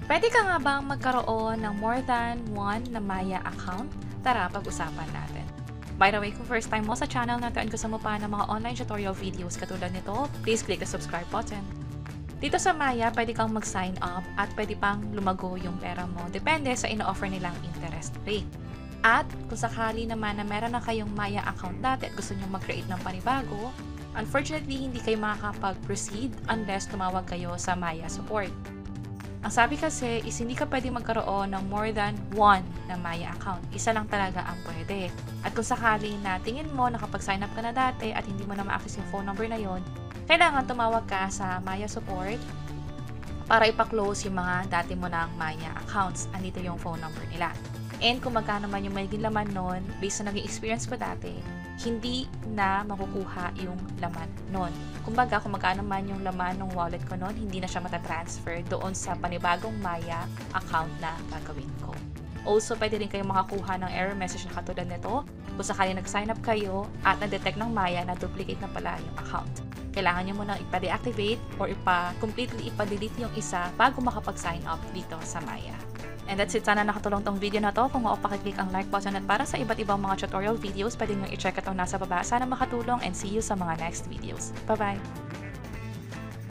Pwede ka nga bang magkaroon ng more than one na Maya account? Tara, pag-usapan natin. By the way, kung first time mo sa channel natin at gusto mo pa ng mga online tutorial videos katulad nito, please click the subscribe button. Dito sa Maya, pwede kang mag-sign up at pwede pang lumago yung pera mo. Depende sa ino-offer nilang interest rate. At kung sakali naman na meron na kayong Maya account dati at gusto nyo mag-create ng panibago, unfortunately, hindi kayo makakapag-proceed unless tumawag kayo sa Maya support. Ang sabi kasi is hindi ka pwede magkaroon ng more than one na Maya account. Isa lang talaga ang pwede. At kung sakali na tingin mo nakapag-sign up ka na dati at hindi mo na ma-access yung phone number na yon, kailangan tumawag ka sa Maya support para ipa-close yung mga dati mo ng Maya accounts. Andito yung phone number nila. And kung magkano man yung magiging laman nun, based sa naging experience ko dati, hindi na makukuha yung laman nun. Kumbaga, kung magkano man yung laman ng wallet ko nun, hindi na siya matatransfer doon sa panibagong Maya account na gagawin ko. Also, pwede rin kayo makakuha ng error message na katulad nito kung sakali nag-sign up kayo at na-detect ng Maya na duplicate na pala yung account. Kailangan nyo muna ipa-deactivate or completely ipa-delete yung isa bago makapag-sign up dito sa Maya. And that's it. Sana nakatulong tong video na to. Kung pakiclick ang like button at para sa iba't ibang mga tutorial videos, pwede nyo i-check itong nasa baba. Sana makatulong and see you sa mga next videos. Bye-bye!